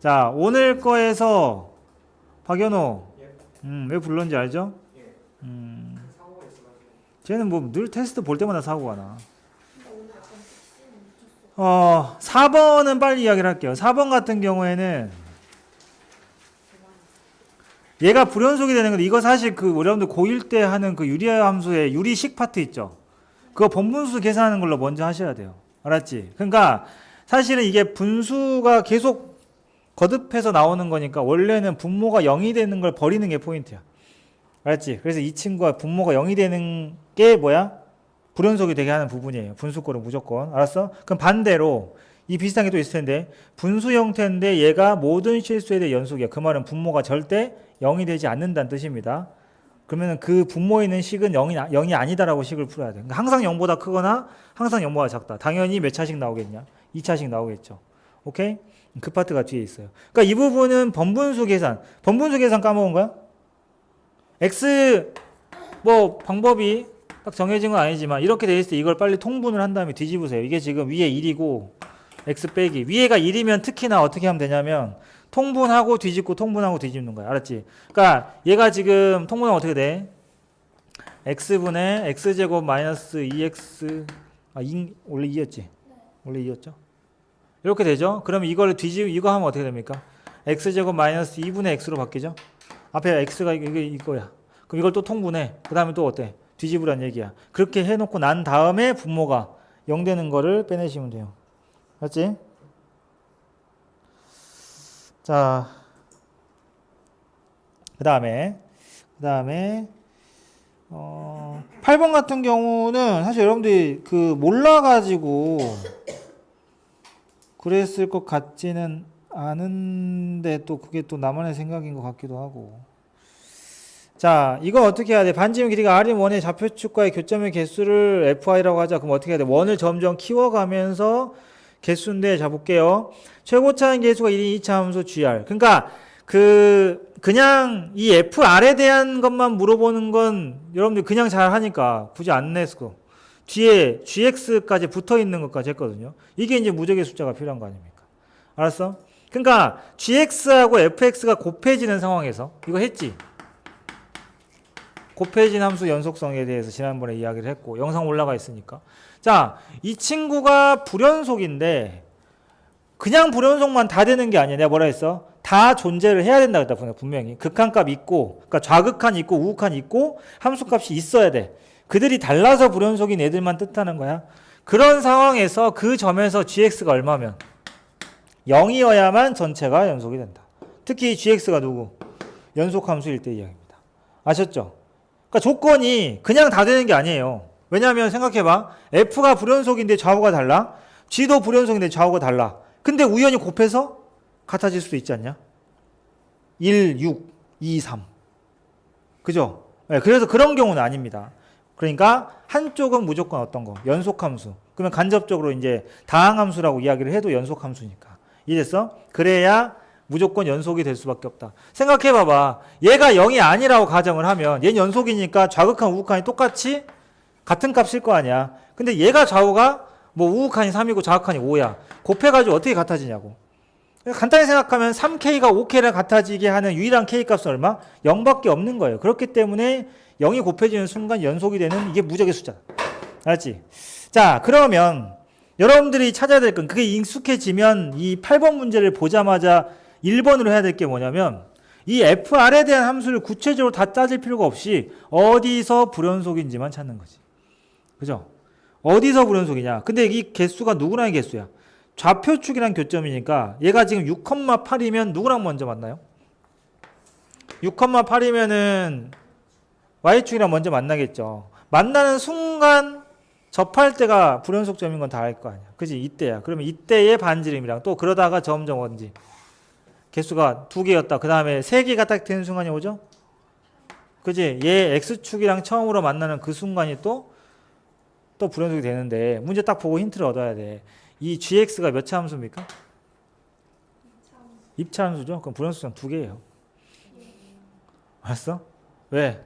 자, 오늘 거에서 박연호, 예. 왜 불렀는지 알죠? 예. 사고가 있어가지고. 쟤는 뭐 늘 테스트 볼 때마다 사고가 나. 근데 오늘 약간 믹스는 미쳤어. 4번은 빨리 이야기를 할게요. 4번 같은 경우에는 얘가 불연속이 되는 건데, 이거 사실 그 여러분들 고1 때 하는 그 유리화 함수의 유리식 파트 있죠? 그거 번분수 계산하는 걸로 먼저 하셔야 돼요. 알았지? 그러니까 사실은 이게 분수가 계속 거듭해서 나오는 거니까 원래는 분모가 0이 되는 걸 버리는 게 포인트야. 알았지? 그래서 이 친구가 분모가 0이 되는 게 뭐야? 불연속이 되게 하는 부분이에요. 분수꼴은 무조건. 알았어? 그럼 반대로 이 비슷한 게 또 있을 텐데, 분수 형태인데 얘가 모든 실수에 대해 연속이야. 그 말은 분모가 절대 0이 되지 않는다는 뜻입니다. 그러면 그 분모에 있는 식은 0이 아니다라고 식을 풀어야 돼. 그러니까 항상 0보다 크거나 항상 0보다 작다. 당연히 몇 차씩 나오겠냐? 2차씩 나오겠죠. 오케이? 그 파트가 뒤에 있어요. 그러니까 이 부분은 번분수 계산. 번분수 계산 까먹은 거야? X 뭐 방법이 딱 정해진 건 아니지만 이렇게 돼 있을 때 이걸 빨리 통분을 한 다음에 뒤집으세요. 이게 지금 위에 1이고 X 빼기. 위에가 1이면 특히나 어떻게 하면 되냐면 통분하고 뒤집고 통분하고 뒤집는 거야. 알았지? 그러니까 얘가 지금 통분하면 어떻게 돼? X분의 X제곱 마이너스 2X 원래 2였지? 원래 2였죠? 이렇게 되죠? 그러면 이걸 이거 하면 어떻게 됩니까? X제곱 마이너스 2분의 X로 바뀌죠? 앞에 X가 이거야. 그럼 이걸 또 통분해. 그 다음에 또 어때? 뒤집으란 얘기야. 그렇게 해놓고 난 다음에 분모가 0 되는 거를 빼내시면 돼요. 맞지? 자, 그 다음에 8번 같은 경우는 사실 여러분들이 그 몰라가지고 그랬을 것 같지는 않은데 또 그게 또 나만의 생각인 것 같기도 하고. 자, 이건 어떻게 해야 돼? 반지름 길이가 R인 원의 좌표축과의 교점의 개수를 FI라고 하자. 그럼 어떻게 해야 돼? 원을 점점 키워가면서 개수인데, 자 볼게요. 최고차인 개수가 1인 2차 함수 GR. 그러니까 그냥 이 FR에 대한 것만 물어보는 건 여러분들 그냥 잘 하니까 굳이 안 냈고 뒤에 GX까지 붙어 있는 것까지 했거든요. 이게 이제 무적의 숫자가 필요한 거 아닙니까? 알았어? 그러니까 GX하고 FX가 곱해지는 상황에서 이거 했지? 곱해진 함수 연속성에 대해서 지난번에 이야기를 했고 영상 올라가 있으니까. 자, 이 친구가 불연속인데 그냥 불연속만 다 되는 게 아니야. 내가 뭐라 했어? 다 존재를 해야 된다 그랬다. 분명히 극한값 있고, 그러니까 좌극한 있고 우극한 있고 함수값이 있어야 돼. 그들이 달라서 불연속인 애들만 뜻하는 거야. 그런 상황에서 그 점에서 gx가 얼마면 0이어야만 전체가 연속이 된다. 특히 gx가 누구? 연속함수일 때 이야기입니다. 아셨죠? 그러니까 조건이 그냥 다 되는 게 아니에요. 왜냐하면 생각해봐. F가 불연속인데 좌우가 달라. G도 불연속인데 좌우가 달라. 근데 우연히 곱해서 같아질 수도 있지 않냐? 1, 6, 2, 3. 그죠? 네, 그래서 그런 경우는 아닙니다. 그러니까 한쪽은 무조건 어떤 거? 연속함수. 그러면 간접적으로 이제 다항함수라고 이야기를 해도 연속함수니까. 이해됐어? 그래야 무조건 연속이 될 수밖에 없다. 생각해봐봐. 얘가 0이 아니라고 가정을 하면 얘는 연속이니까 좌극한 우극한이 똑같이 같은 값일 거 아니야. 근데 얘가 좌우가 뭐 우극한이 3이고 좌극한이 5야. 곱해가지고 어떻게 같아지냐고. 간단히 생각하면 3K가 5K랑 같아지게 하는 유일한 K값은 얼마? 0밖에 없는 거예요. 그렇기 때문에 0이 곱해지는 순간 연속이 되는 이게 무적의 숫자다. 알았지? 자, 그러면 여러분들이 찾아야 될 건 그게 익숙해지면 이 8번 문제를 보자마자 1번으로 해야 될 게 뭐냐면 이 FR에 대한 함수를 구체적으로 다 따질 필요가 없이 어디서 불연속인지만 찾는 거지. 그죠? 어디서 불연속이냐? 근데 이 개수가 누구랑의 개수야? 좌표축이랑 교점이니까 얘가 지금 6,8이면 누구랑 먼저 만나요? 6,8이면은 Y축이랑 먼저 만나겠죠. 만나는 순간 접할 때가 불연속점인 건 다 알 거 아니야. 그지? 이때야. 그러면 이때의 반지름이랑 또 그러다가 점점 언제 개수가 2개였다. 그 다음에 3개가 딱 되는 순간이 오죠? 그지? 얘 X축이랑 처음으로 만나는 그 순간이 또 불연속이 되는데 문제 딱 보고 힌트를 얻어야 돼. 이 gx가 몇 차 함수입니까? 입차 함수죠? 그럼 불연속성 2개예요. 알았어? 왜?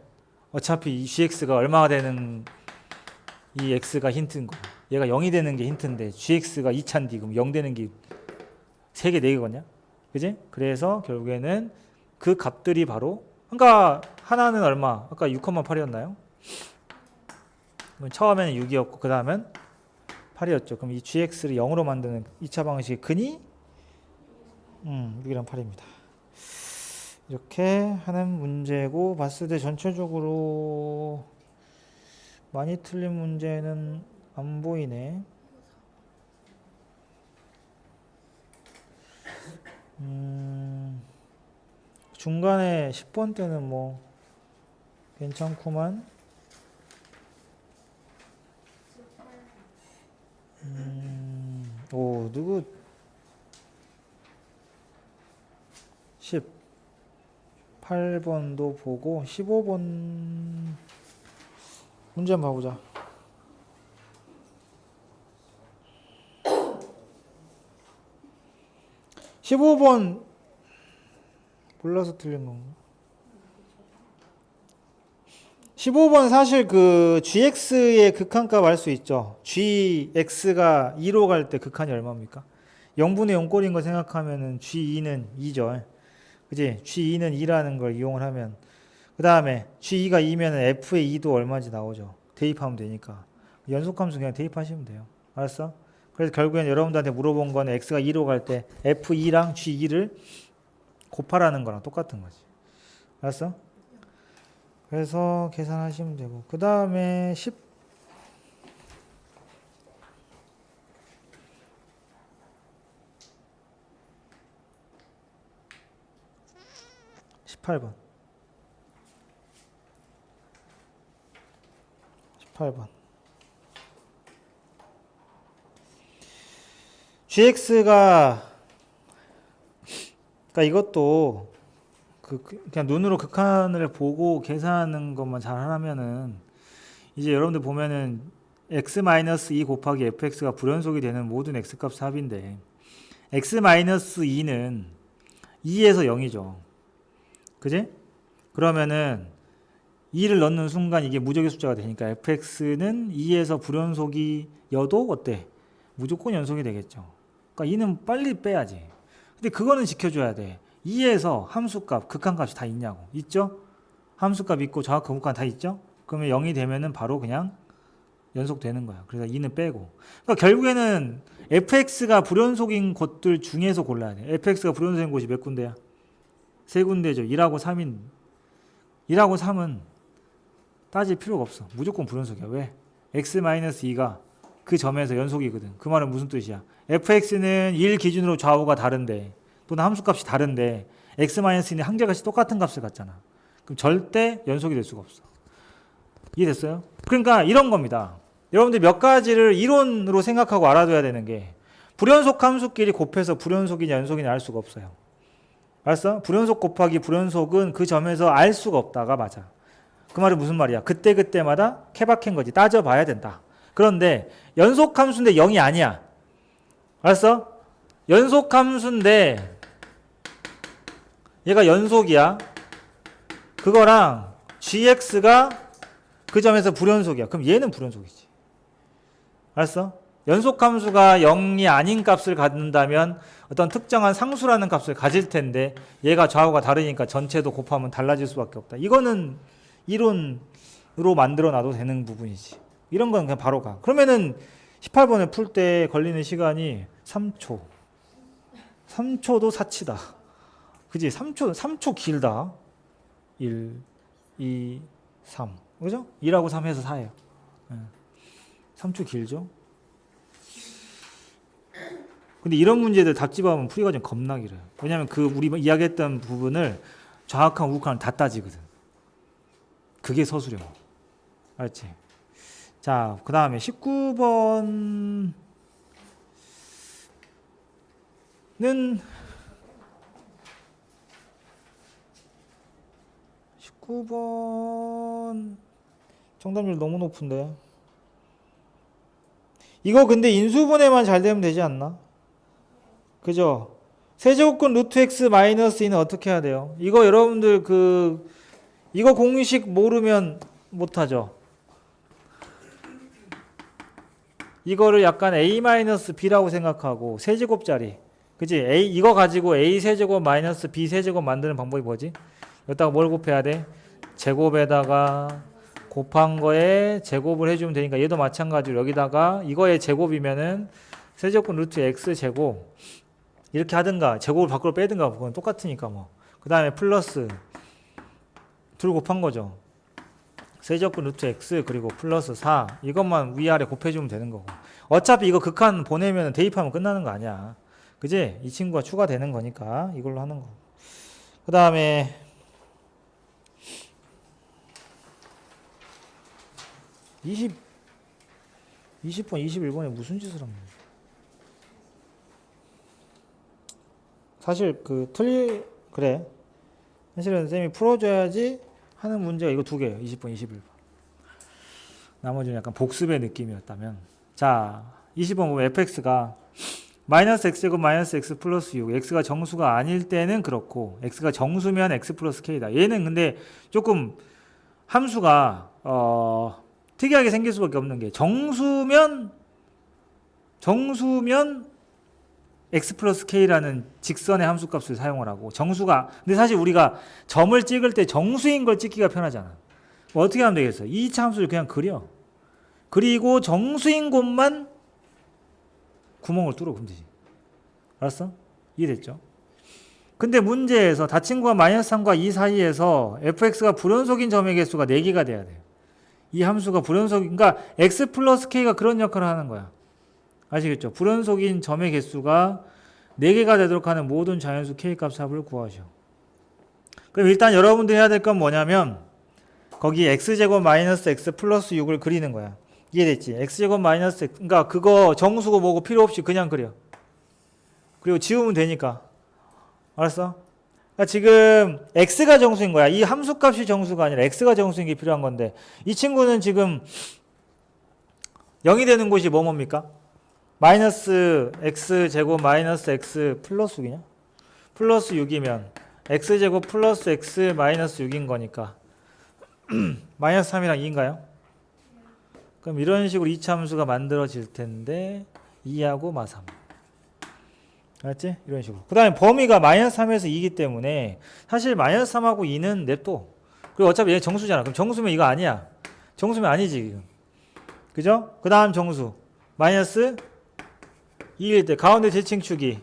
어차피 이 gx가 얼마가 되는 이 x가 힌트인 거. 얘가 0이 되는 게 힌트인데 gx가 2차인데 그럼 0 되는 게 3개 4개거든요? 그지? 그래서 결국에는 그 값들이 바로, 그러니까 하나는 얼마? 아까 6,8이었나요? 처음에는 6이었고 그 다음엔 8이었죠. 그럼 이 gx를 0으로 만드는 2차 방식의 근이 6이랑 8입니다. 이렇게 하는 문제고, 봤을 때 전체적으로 많이 틀린 문제는 안 보이네. 중간에 10번 때는 뭐 괜찮구만. 오, 누구 18번도 보고 15번 문제 한번 봐보자. 15번 몰라서 틀린 건가? 15번 사실 그 gx의 극한값 알 수 있죠. gx가 2로 갈 때 극한이 얼마입니까? 0분의 0꼴인 거 생각하면은 g2는 2죠. 그지? g2는 2라는 걸 이용을 하면, 그 다음에 g2가 2면은 f의 2도 얼마인지 나오죠. 대입하면 되니까. 연속함수 그냥 대입하시면 돼요. 알았어? 그래서 결국엔 여러분들한테 물어본 거는 x가 2로 갈 때 f2랑 g2를 곱하라는 거랑 똑같은 거지. 알았어? 그래서 계산하시면 되고, 그 다음에 18번. 18번. gx가, 그러니까 이것도 그냥 눈으로 극한을 보고 계산하는 것만 잘 하면은, 이제 여러분들 보면은 x-2 곱하기 fx가 불연속이 되는 모든 x값 합인데, x-2는 2에서 0이죠. 그지? 그러면은 2를 넣는 순간 이게 무적의 숫자가 되니까 fx는 2에서 불연속이여도 어때? 무조건 연속이 되겠죠. 그러니까 2는 빨리 빼야지. 근데 그거는 지켜줘야 돼. 2에서 함수값, 극한값이 다 있냐고. 있죠? 함수값 있고 정확한 극한 다 있죠? 그러면 0이 되면은 바로 그냥 연속되는 거야. 그래서 2는 빼고. 그러니까 결국에는 fx가 불연속인 것들 중에서 골라야 돼. fx가 불연속인 곳이 몇 군데야? 세 군데죠. 1하고 3인. 1하고 3은 따질 필요가 없어. 무조건 불연속이야. 왜? x-2가 그 점에서 연속이거든. 그 말은 무슨 뜻이야? fx는 1 기준으로 좌우가 다른데, 또는 함수값이 다른데 x-2는 한결같이 똑같은 값을 갖잖아. 그럼 절대 연속이 될 수가 없어. 이해됐어요? 그러니까 이런 겁니다. 여러분들 몇 가지를 이론으로 생각하고 알아둬야 되는 게, 불연속 함수끼리 곱해서 불연속이냐 연속이냐 알 수가 없어요. 알았어? 불연속 곱하기 불연속은 그 점에서 알 수가 없다가 맞아. 그 말은 무슨 말이야? 그때그때마다 케바케인 거지. 따져봐야 된다. 그런데 연속 함수인데 0이 아니야. 알았어? 연속 함수인데 얘가 연속이야. 그거랑 gx가 그 점에서 불연속이야. 그럼 얘는 불연속이지. 알았어? 연속 함수가 0이 아닌 값을 갖는다면 어떤 특정한 상수라는 값을 가질 텐데, 얘가 좌우가 다르니까 전체도 곱하면 달라질 수밖에 없다. 이거는 이론으로 만들어 놔도 되는 부분이지. 이런 건 그냥 바로 가. 그러면은 18번을 풀 때 걸리는 시간이 3초. 3초도 사치다. 그지? 3초 길다. 1, 2, 3. 그죠? 1하고 3 해서 4예요. 3초 길죠? 근데 이런 문제들 답집하면 풀이 과정 겁나 길어요. 왜냐면 그 우리 이야기했던 부분을 좌악한 우악한 다 따지거든. 그게 서술형. 알지? 자, 그 다음에 19번은 19번 정답률 너무 높은데. 이거 근데 인수분해만 잘 되면 되지 않나? 그죠? 세제곱근 루트 x 마이너스 2는 어떻게 해야 돼요? 이거 여러분들 이거 공식 모르면 못하죠. 이거를 약간 a-b라고 생각하고 세제곱짜리 그지? A 이거 가지고 A 세제곱 마이너스 B 세제곱 만드는 방법이 뭐지? 여기다가 뭘 곱해야 돼? 제곱에다가 곱한 거에 제곱을 해주면 되니까 얘도 마찬가지로 여기다가 이거의 제곱이면은 세제곱 루트 x 제곱 이렇게 하든가 제곱을 밖으로 빼든가 그건 똑같으니까 뭐. 그 다음에 플러스 둘 곱한 거죠. 세제곱 루트 x 그리고 플러스 4 이것만 위아래 곱해주면 되는 거고. 어차피 이거 극한 보내면 대입하면 끝나는 거 아니야. 그지? 이 친구가 추가되는 거니까 이걸로 하는 거. 그 다음에 20번 21번에 무슨 짓을 하는 거야? 사실 그래. 사실은 쌤이 풀어줘야지 하는 문제가 이거 두 개예요. 20번, 21번. 나머지는 약간 복습의 느낌이었다면. 자, 20번 보면 fx가 마이너스 x제곱 마이너스 x 플러스 6. x가 정수가 아닐 때는 그렇고 x가 정수면 x 플러스 k다. 얘는 근데 조금 함수가 특이하게 생길 수밖에 없는 게 정수면 x 플러스 k라는 직선의 함수값을 사용을 하고 정수가 근데 사실 우리가 점을 찍을 때 정수인 걸 찍기가 편하잖아. 뭐 어떻게 하면 되겠어? 2차 함수를 그냥 그려. 그리고 정수인 곳만 구멍을 뚫어 그럼 되지. 알았어? 이해됐죠? 근데 문제에서 다친구와 마이너스 3과 2 사이에서 fx가 불연속인 점의 개수가 4개가 돼야 돼요. 이 함수가 불연속, 그러니까 x 플러스 k가 그런 역할을 하는 거야. 아시겠죠? 불연속인 점의 개수가 4개가 되도록 하는 모든 자연수 k 값 합을 구하셔. 그럼 일단 여러분들이 해야 될 건 뭐냐면 거기 x제곱 마이너스 x 플러스 6을 그리는 거야. 이해됐지? x제곱 마이너스 x, 그러니까 그거 정수고 뭐고 필요 없이 그냥 그려. 그리고 지우면 되니까. 알았어? 그러니까 지금 x가 정수인 거야. 이 함수값이 정수가 아니라 x가 정수인 게 필요한 건데 이 친구는 지금 0이 되는 곳이 뭡니까? 마이너스 x제곱 마이너스 x 플러스 6이냐? 플러스 6이면 x제곱 플러스 x 마이너스 6인 거니까 마이너스 3이랑 2인가요? 그럼 이런 식으로 이차함수가 만들어질 텐데 2하고 마3 알았지? 이런 식으로. 그 다음에 범위가 마이너스 3에서 2이기 때문에 사실 마이너스 3하고 2는 냅둬. 그리고 어차피 얘 정수잖아. 그럼 정수면 이거 아니야. 정수면 아니지 지금. 그죠? 그 다음 정수 마이너스 2일 때 가운데 대칭축이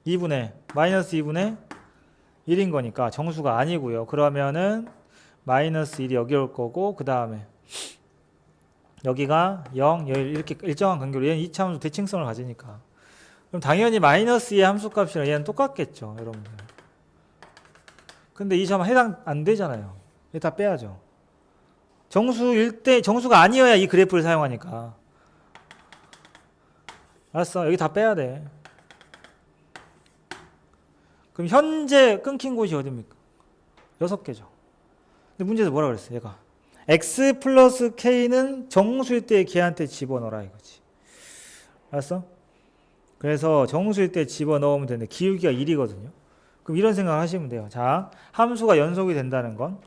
2분의 마이너스 2분의 1인 거니까 정수가 아니고요. 그러면은 마이너스 1이 여기 올 거고 그 다음에 여기가 0, 1 이렇게 일정한 간격으로 얘는 2차 함수 대칭성을 가지니까 그럼 당연히 마이너스 2의 함수값이랑 얘는 똑같겠죠. 여러분들. 근데 이 점 해당 안 되잖아요. 얘 다 빼야죠. 정수일 때 정수가 아니어야 이 그래프를 사용하니까. 알았어. 여기 다 빼야 돼. 그럼 현재 끊긴 곳이 어디입니까? 6개죠. 근데 문제에서 뭐라 그랬어? 얘가 x 플러스 k는 정수일 때 걔한테 집어넣어라 이거지. 알았어? 그래서 정수일 때 집어넣으면 되는데 기울기가 1이거든요. 그럼 이런 생각을 하시면 돼요. 자, 함수가 연속이 된다는 건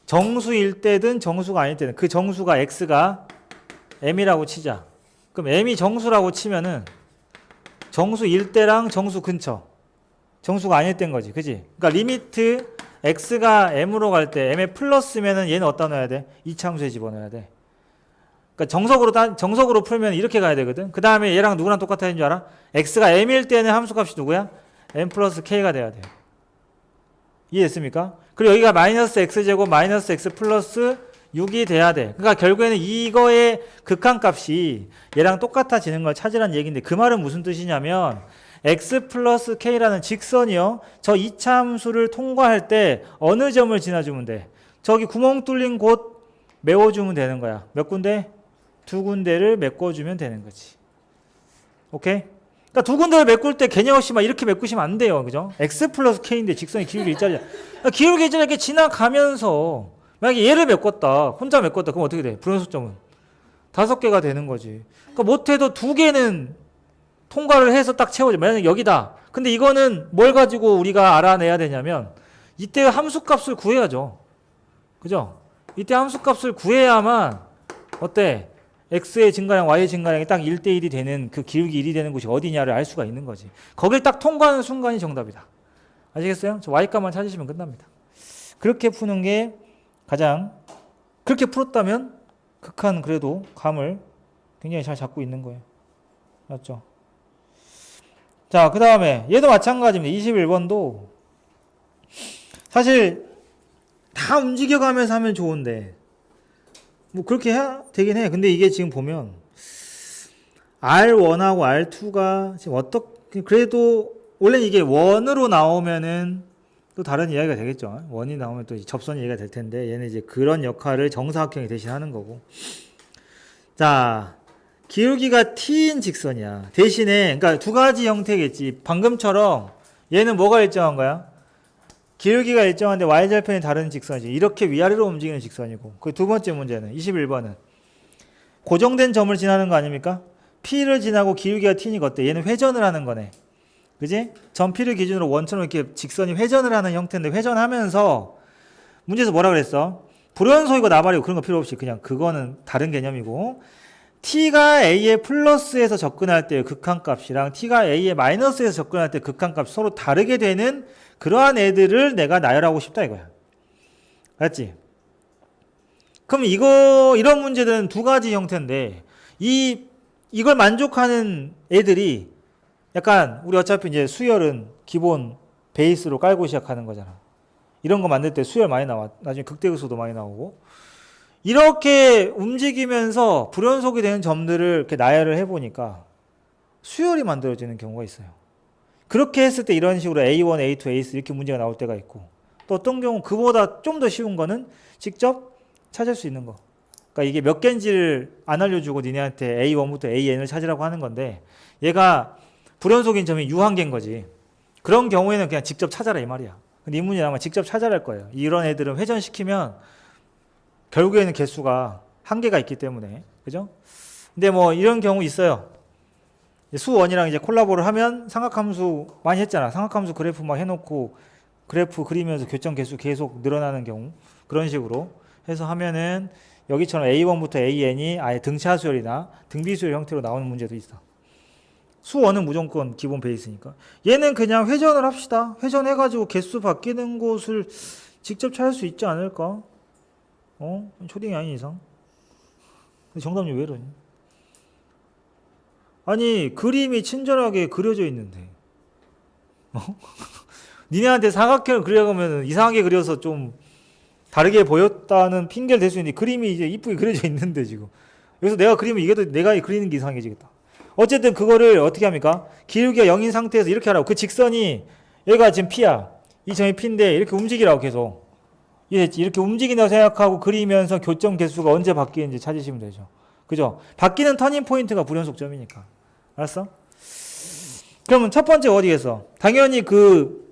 정수일 때든 정수가 아닐 때든 그 정수가 x가 m이라고 치자. 그럼 m이 정수라고 치면은 정수일 때랑 정수 근처 정수가 아닐 때인 거지. 그지? 그러니까 리미트 x가 m으로 갈 때 m에 플러스면은 얘는 어디다 넣어야 돼? 이차함수에 집어넣어야 돼. 그러니까 정석으로 풀면 이렇게 가야 되거든. 그 다음에 얘랑 누구랑 똑같아야 되는 줄 알아? x가 m일 때는 함수값이 누구야? m 플러스 k가 돼야 돼. 이해됐습니까? 그리고 여기가 마이너스 x제곱 마이너스 x 플러스 6이 돼야 돼. 그러니까 결국에는 이거의 극한값이 얘랑 똑같아지는 걸 찾으라는 얘기인데 그 말은 무슨 뜻이냐면 x 플러스 k라는 직선이요. 저 2차 함수를 통과할 때 어느 점을 지나주면 돼? 저기 구멍 뚫린 곳 메워주면 되는 거야. 몇 군데? 2군데를 메꿔주면 되는 거지. 오케이? 그러니까 2군데를 메꿀 때 개념 없이 막 이렇게 메꾸시면 안 돼요. 그죠? x 플러스 k인데 직선이 기울기 일자리야. 그러니까 기울기 일자리 이렇게 지나가면서 만약에 얘를 메꿨다. 혼자 메꿨다. 그럼 어떻게 돼? 불연속점은 5개가 되는 거지. 그러니까 못해도 2개는 통과를 해서 딱 채워져. 만약에 여기다. 근데 이거는 뭘 가지고 우리가 알아내야 되냐면 이때 함수값을 구해야죠. 그죠? 이때 함수값을 구해야만 어때? x의 증가량, y의 증가량이 딱 1대1이 되는 그 기울기 1이 되는 곳이 어디냐를 알 수가 있는 거지. 거길 딱 통과하는 순간이 정답이다. 아시겠어요? 저 y값만 찾으시면 끝납니다. 그렇게 푸는 게 가장, 그렇게 풀었다면 극한 그래도 감을 굉장히 잘 잡고 있는 거예요. 맞죠? 자, 그 다음에 얘도 마찬가지입니다. 21번도 사실 다 움직여가면서 하면 좋은데 뭐 그렇게 해야 되긴 해. 근데 이게 지금 보면 R1하고 R2가 지금 어떻게, 그래도 원래 이게 원으로 나오면은 또 다른 이야기가 되겠죠. 원이 나오면 또 접선 이야기가 될 텐데 얘는 이제 그런 역할을 정사각형이 대신하는 거고. 자, 기울기가 t인 직선이야. 대신에 그러니까 두 가지 형태겠지. 방금처럼 얘는 뭐가 일정한 거야? 기울기가 일정한데 y절편이 다른 직선이지. 이렇게 위아래로 움직이는 직선이고. 그 두 번째 문제는 21번은 고정된 점을 지나는 거 아닙니까? P를 지나고 기울기가 t니까 어때? 얘는 회전을 하는 거네. 그지? 점 P를 기준으로 원처럼 이렇게 직선이 회전을 하는 형태인데 회전하면서 문제에서 뭐라 그랬어? 불연속이고 나발이고 그런 거 필요 없이 그냥 그거는 다른 개념이고 T가 A의 플러스에서 접근할 때의 극한값이랑 T가 A의 마이너스에서 접근할 때 극한값이 서로 다르게 되는 그러한 애들을 내가 나열하고 싶다 이거야. 알았지? 그럼 이런 문제들은 두 가지 형태인데 이걸 만족하는 애들이 약간 우리 어차피 이제 수열은 기본 베이스로 깔고 시작하는 거잖아. 이런 거 만들 때 수열 많이 나와. 나중에 극대극소도 많이 나오고. 이렇게 움직이면서 불연속이 되는 점들을 이렇게 나열을 해보니까 수열이 만들어지는 경우가 있어요. 그렇게 했을 때 이런 식으로 A1, A2, A3 이렇게 문제가 나올 때가 있고 또 어떤 경우 그보다 좀 더 쉬운 거는 직접 찾을 수 있는 거. 그러니까 이게 몇 개인지를 안 알려주고 니네한테 A1부터 AN을 찾으라고 하는 건데 얘가 불연속인 점이 유한계인 거지. 그런 경우에는 그냥 직접 찾아라 이 말이야. 근데 이 문제는 아마 직접 찾아야 할 거예요. 이런 애들은 회전시키면 결국에는 개수가 한계가 있기 때문에. 그죠? 근데 뭐 이런 경우 있어요. 수원이랑 이제 콜라보를 하면 삼각함수 많이 했잖아. 삼각함수 그래프 막 해놓고 그래프 그리면서 교점 개수 계속 늘어나는 경우. 그런 식으로 해서 하면은 여기처럼 A1부터 AN이 아예 등차수열이나 등비수열 형태로 나오는 문제도 있어. 수원은 무조건 기본 베이스니까. 얘는 그냥 회전을 합시다. 회전해가지고 개수 바뀌는 곳을 직접 찾을 수 있지 않을까? 초딩이 아닌 이상. 근데 정답님 왜 이러니? 아니 그림이 친절하게 그려져 있는데 니네한테 사각형을 그려가면 이상하게 그려서 좀 다르게 보였다는 핑계를 댈 수 있는데 그림이 이제 이쁘게 그려져 있는데 지금 여기서 내가 그리면 이게 더 내가 그리는 게 이상해지겠다. 어쨌든 그거를 어떻게 합니까? 기울기가 0인 상태에서 이렇게 하라고. 그 직선이 얘가 지금 P야. 이 점이 P인데 이렇게 움직이라고 계속. 이해됐지? 이렇게 움직인다고 생각하고 그리면서 교점 개수가 언제 바뀌는지 찾으시면 되죠. 그죠? 바뀌는 터닝 포인트가 불연속점이니까. 알았어? 그러면 첫 번째 어디에서? 당연히 그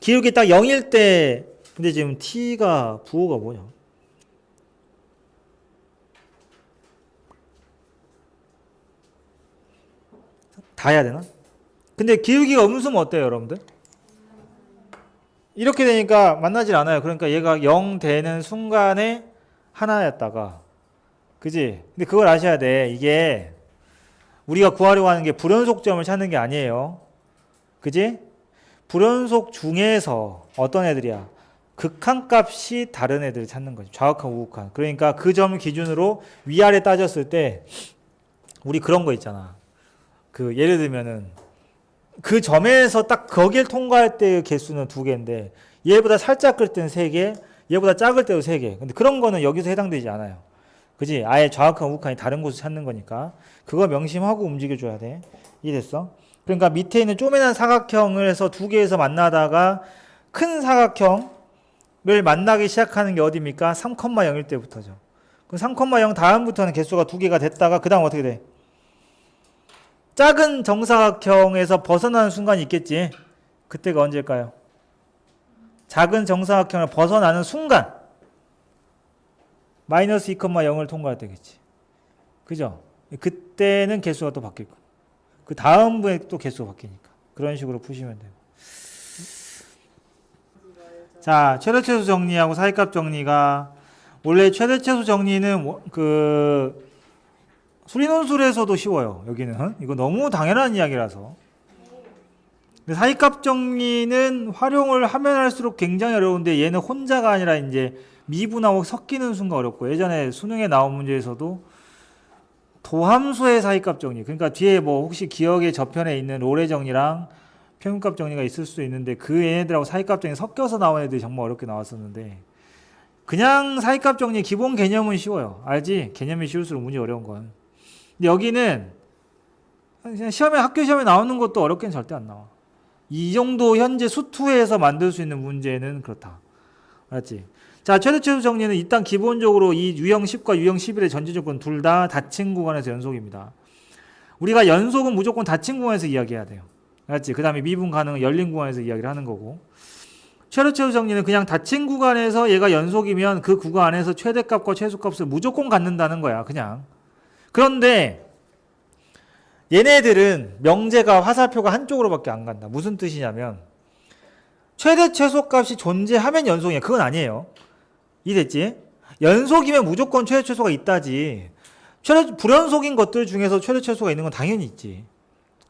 기울기 딱 0일 때 근데 지금 T가 부호가 뭐냐? 다 해야 되나? 근데 기울기가 음수면 어때요, 여러분들? 이렇게 되니까 만나질 않아요. 그러니까 얘가 0 되는 순간에 하나였다가, 그지? 근데 그걸 아셔야 돼. 이게 우리가 구하려고 하는 게 불연속점을 찾는 게 아니에요. 그지? 불연속 중에서 어떤 애들이야? 극한값이 다른 애들을 찾는 거지. 좌극한, 우극한. 그러니까 그 점 기준으로 위아래 따졌을 때 우리 그런 거 있잖아. 그 예를 들면은 그 점에서 딱 거길 통과할 때의 개수는 2개인데 얘보다 살짝 클 때는 3개, 얘보다 작을 때도 3개. 근데 그런 거는 여기서 해당되지 않아요. 그지? 아예 좌극한, 우극한이 다른 곳을 찾는 거니까 그거 명심하고 움직여줘야 돼. 이해됐어? 그러니까 밑에 있는 쪼매난 사각형을 해서 2개에서 만나다가 큰 사각형을 만나기 시작하는 게 어디입니까? 3,0일 때부터죠. 그럼 3,0 다음부터는 개수가 2개가 됐다가 그 다음 어떻게 돼? 작은 정사각형에서 벗어나는 순간이 있겠지. 그때가 언제일까요? 작은 정사각형을 벗어나는 순간 마이너스 2,0을 통과할 때겠지. 그죠? 그때는 개수가 또 바뀔 거예요. 그 다음부에 또 개수가 바뀌니까. 그런 식으로 푸시면 돼요. 자, 최대최소 정리하고 사이값 정리가 원래 최대최소 정리는 수리논술에서도 쉬워요. 여기는 이거 너무 당연한 이야기라서. 근데 사이값 정리는 활용을 하면 할수록 굉장히 어려운데 얘는 혼자가 아니라 이제 미분하고 섞이는 순간 어렵고, 예전에 수능에 나온 문제에서도 도함수의 사이값 정리, 그러니까 뒤에 뭐 혹시 기억의 저편에 있는 롤의 정리랑 평균값 정리가 있을 수도 있는데 그 얘네들하고 사이값 정리 섞여서 나온 애들이 정말 어렵게 나왔었는데, 그냥 사이값 정리 기본 개념은 쉬워요. 알지? 개념이 쉬울수록 문제 어려운 건. 근데 여기는 그냥 시험에, 학교 시험에 나오는 것도 어렵게는 절대 안 나와. 이 정도 현재 수투에서 만들 수 있는 문제는 그렇다. 알았지? 자, 최대-최소 정리는 일단 기본적으로 이 유형 10과 유형 11의 전제 조건 둘 다 닫힌 구간에서 연속입니다. 우리가 연속은 무조건 닫힌 구간에서 이야기해야 돼요. 알았지? 그 다음에 미분 가능은 열린 구간에서 이야기를 하는 거고, 최대-최소 정리는 그냥 닫힌 구간에서 얘가 연속이면 그 구간 안에서 최대값과 최소값을 무조건 갖는다는 거야, 그냥. 그런데 얘네들은 명제가, 화살표가 한쪽으로밖에 안 간다. 무슨 뜻이냐면 최대 최소값이 존재하면 연속이야. 그건 아니에요. 이해됐지? 연속이면 무조건 최대 최소가 있다지. 불연속인 것들 중에서 최대 최소가 있는 건 당연히 있지.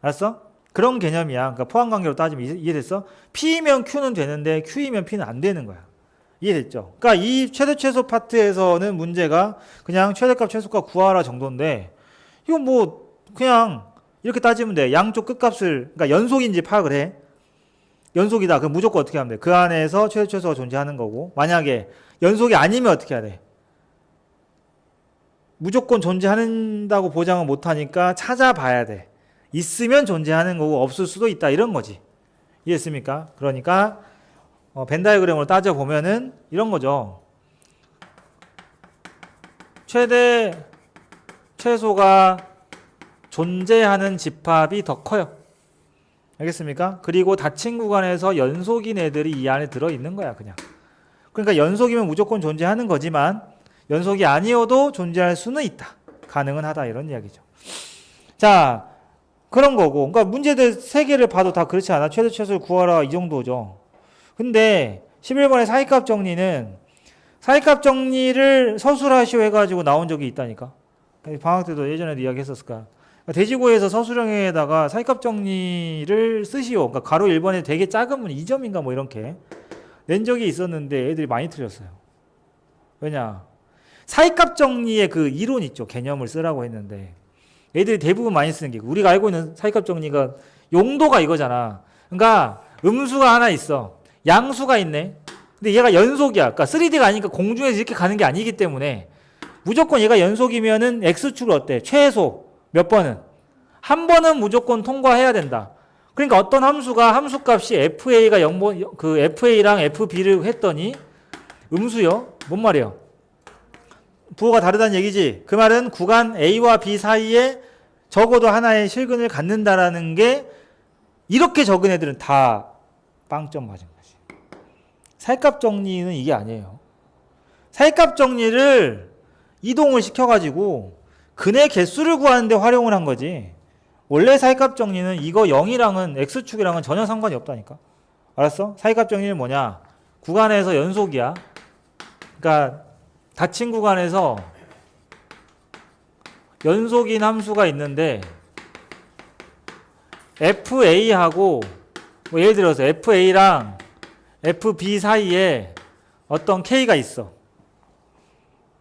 알았어? 그런 개념이야. 그러니까 포함관계로 따지면 이해됐어? P이면 Q는 되는데 Q이면 P는 안 되는 거야. 이해됐죠? 그러니까 이 최대 최소 파트에서는 문제가 그냥 최대값 최소값 구하라 정도인데, 이건 뭐 그냥 이렇게 따지면 돼. 양쪽 끝값을, 그러니까 연속인지 파악을 해. 연속이다. 그럼 무조건 어떻게 하면 돼? 그 안에서 최대 최소가 존재하는 거고, 만약에 연속이 아니면 어떻게 해야 돼? 무조건 존재한다고 보장은 못하니까 찾아봐야 돼. 있으면 존재하는 거고 없을 수도 있다, 이런 거지. 이해했습니까? 그러니까 벤 다이어그램으로 따져보면은 이런 거죠. 최대 최소가 존재하는 집합이 더 커요. 알겠습니까? 그리고 닫힌 구간에서 연속인 애들이 이 안에 들어있는 거야, 그냥. 그러니까 연속이면 무조건 존재하는 거지만 연속이 아니어도 존재할 수는 있다. 가능은 하다, 이런 이야기죠. 자, 그런 거고. 그러니까 문제들 3개를 봐도 다 그렇지 않아? 최대 최소를 구하라, 이 정도죠. 근데 11번의 사이값 정리는 사이값 정리를 서술하시오 해가지고 나온 적이 있다니까. 방학 때도 예전에도 이야기했었을 거야. 대지고에서 서술형에다가 사이값 정리를 쓰시오. 그러니까 가로 1번에 되게 작은 문 2점인가 뭐 이렇게 낸 적이 있었는데 애들이 많이 틀렸어요. 왜냐? 사이값 정리의 그 이론 있죠. 개념을 쓰라고 했는데 애들이 대부분 많이 쓰는 게, 우리가 알고 있는 사이값 정리가 용도가 이거잖아. 그러니까 음수가 하나 있어. 양수가 있네. 근데 얘가 연속이야. 그러니까 3D가 아니니까 공중에서 이렇게 가는 게 아니기 때문에 무조건 얘가 연속이면은 X축을 어때? 최소 몇 번은? 한 번은 무조건 통과해야 된다. 그러니까 어떤 함수가 함수값이 FA가 0번, 그 FA랑 FB를 했더니 음수요? 뭔 말이에요? 부호가 다르다는 얘기지. 그 말은 구간 A와 B 사이에 적어도 하나의 실근을 갖는다라는 게, 이렇게 적은 애들은 다 빵점 맞은 거지. 사이값 정리는 이게 아니에요. 사이값 정리를 이동을 시켜가지고 근의 개수를 구하는데 활용을 한 거지. 원래 사이값 정리는 이거 0이랑은 X축이랑은 전혀 상관이 없다니까. 알았어? 사이값 정리는 뭐냐? 구간에서 연속이야. 그러니까 닫힌 구간에서 연속인 함수가 있는데 FA하고 뭐 예를 들어서 FA랑 FB 사이에 어떤 K가 있어.